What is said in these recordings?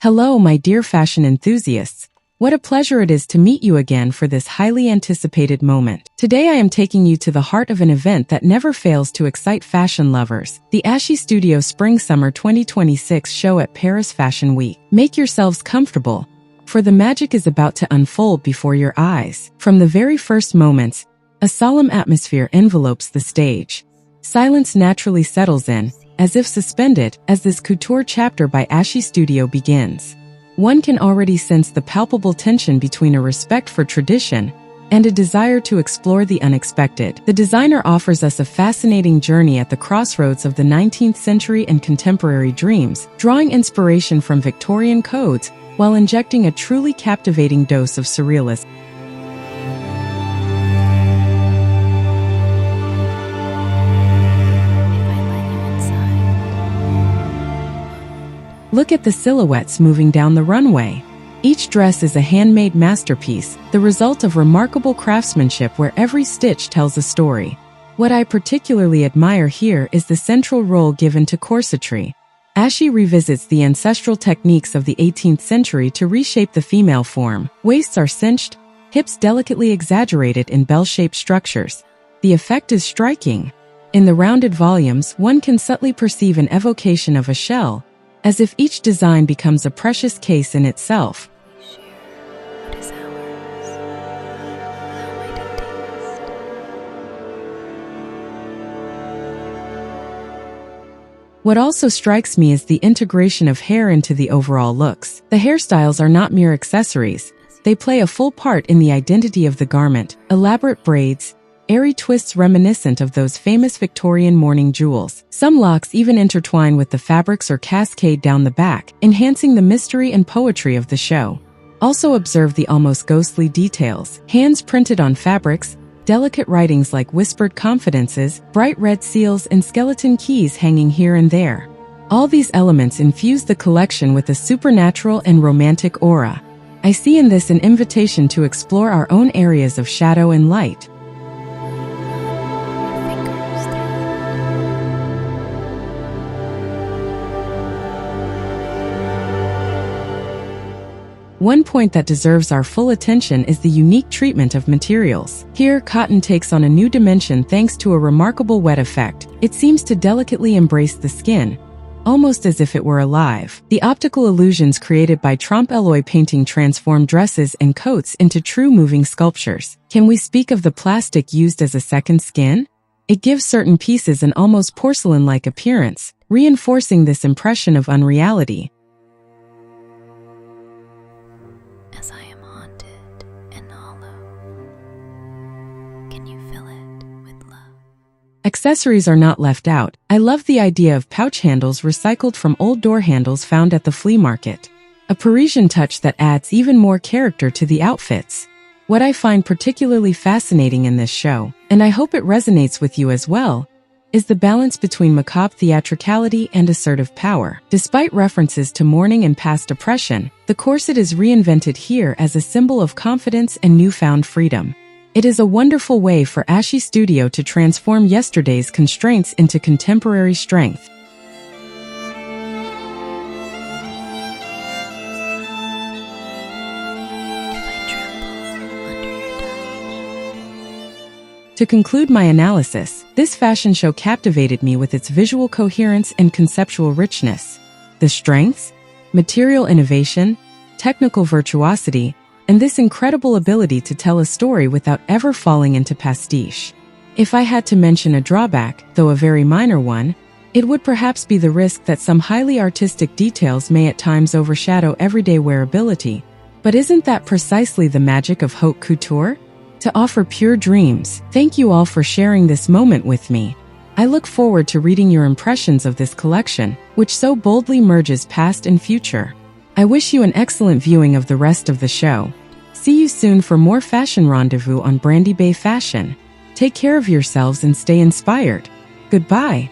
Hello, my dear fashion enthusiasts. What a pleasure it is to meet you again for this highly anticipated moment. Today I am taking you to the heart of an event that never fails to excite fashion lovers, the Ashi Studio Spring Summer 2026 show at Paris Fashion Week. Make yourselves comfortable, for the magic is about to unfold before your eyes. From the very first moments, a solemn atmosphere envelopes the stage. Silence naturally settles in, as if suspended, as this couture chapter by Ashi Studio begins. One can already sense the palpable tension between a respect for tradition and a desire to explore the unexpected. The designer offers us a fascinating journey at the crossroads of the 19th century and contemporary dreams, drawing inspiration from Victorian codes while injecting a truly captivating dose of surrealism. Look at the silhouettes moving down the runway. Each dress is a handmade masterpiece, the result of remarkable craftsmanship where every stitch tells a story. What I particularly admire here is the central role given to corsetry. Ashi revisits the ancestral techniques of the 18th century to reshape the female form. Waists are cinched, hips delicately exaggerated in bell-shaped structures. The effect is striking. In the rounded volumes, one can subtly perceive an evocation of a shell, as if each design becomes a precious case in itself. What also strikes me is the integration of hair into the overall looks. The hairstyles are not mere accessories. They play a full part in the identity of the garment. Elaborate braids, airy twists reminiscent of those famous Victorian mourning jewels. Some locks even intertwine with the fabrics or cascade down the back, enhancing the mystery and poetry of the show. Also observe the almost ghostly details. Hands printed on fabrics, delicate writings like whispered confidences, bright red seals and skeleton keys hanging here and there. All these elements infuse the collection with a supernatural and romantic aura. I see in this an invitation to explore our own areas of shadow and light. One point that deserves our full attention is the unique treatment of materials. Here, cotton takes on a new dimension thanks to a remarkable wet effect. It seems to delicately embrace the skin, almost as if it were alive. The optical illusions created by trompe-l'oeil painting transform dresses and coats into true moving sculptures. Can we speak of the plastic used as a second skin? It gives certain pieces an almost porcelain-like appearance, reinforcing this impression of unreality. As I am haunted and hollow, can you fill it with love? Accessories are not left out. I love the idea of pouch handles recycled from old door handles found at the flea market. A Parisian touch that adds even more character to the outfits. What I find particularly fascinating in this show, and I hope it resonates with you as well, is the balance between macabre theatricality and assertive power. Despite references to mourning and past oppression, the corset is reinvented here as a symbol of confidence and newfound freedom. It is a wonderful way for Ashi Studio to transform yesterday's constraints into contemporary strength. To conclude my analysis, this fashion show captivated me with its visual coherence and conceptual richness. The strengths, material innovation, technical virtuosity, and this incredible ability to tell a story without ever falling into pastiche. If I had to mention a drawback, though a very minor one, it would perhaps be the risk that some highly artistic details may at times overshadow everyday wearability. But isn't that precisely the magic of haute couture? To offer pure dreams. Thank you all for sharing this moment with me. I look forward to reading your impressions of this collection, which so boldly merges past and future. I wish you an excellent viewing of the rest of the show. See you soon for more fashion rendezvous on Brandibay Fashion. Take care of yourselves and stay inspired. Goodbye.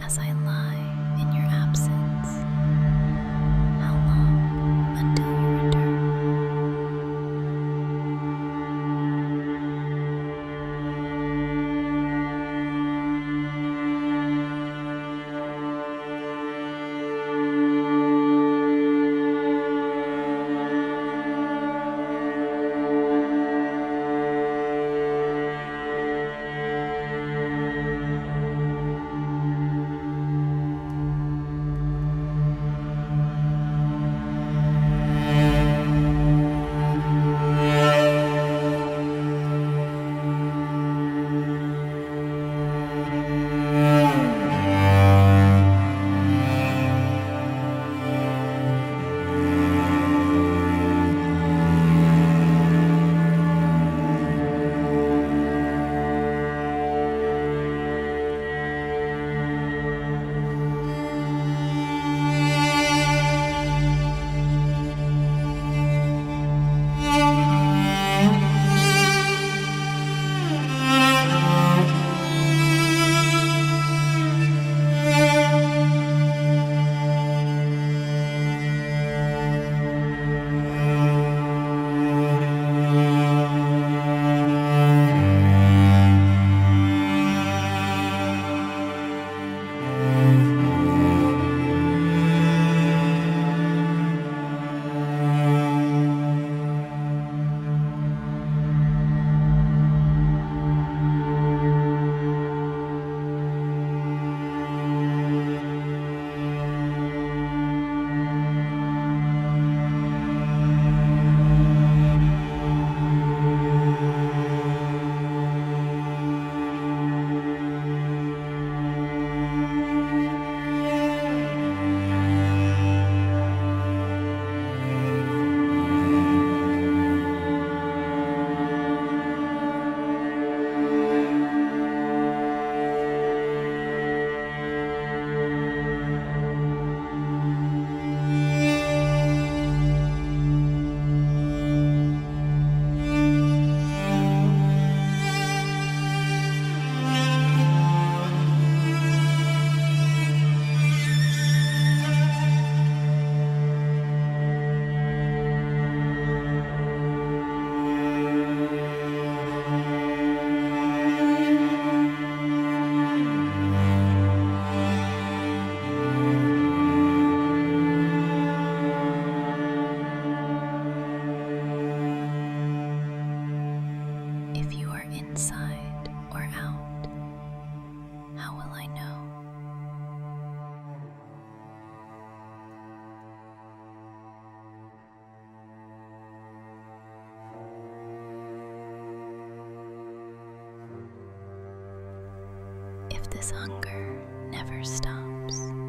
as I lie in your absence? How long until you return? This hunger never stops.